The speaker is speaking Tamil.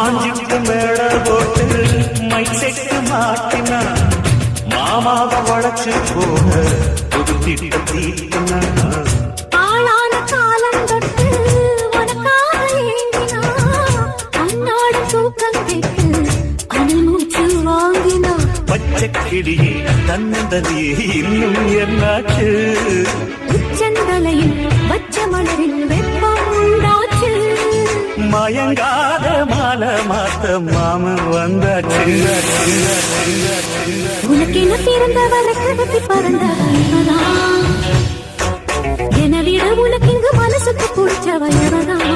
மாஞ்சிட்டு மேட போட்டு மைசெட்டு மாட்டினா மாமாவ வளச்சு போக புது திட்டம் தீட்டினா ஆளான காலம் தொட்டு உனக்காக ஏங்கினா அன்னாடு தூக்கம் கேட்டு அனல் மூச்சு வாங்கினா பச்சைக்கிளியே தன்னந்தனியே இன்னும் என்னாச்சு உச்சந்தலையில் வச்ச மலரில் வெப்பம் உண்டாச்சு மயங்காத மாலை மாத்த மாமன் வந்தாச்சு உனக்கென பிறந்தவரை கட்டி பறந்த என விட உனக்கு இங்கு மனசுக்கு பிடிச்ச வயவதான்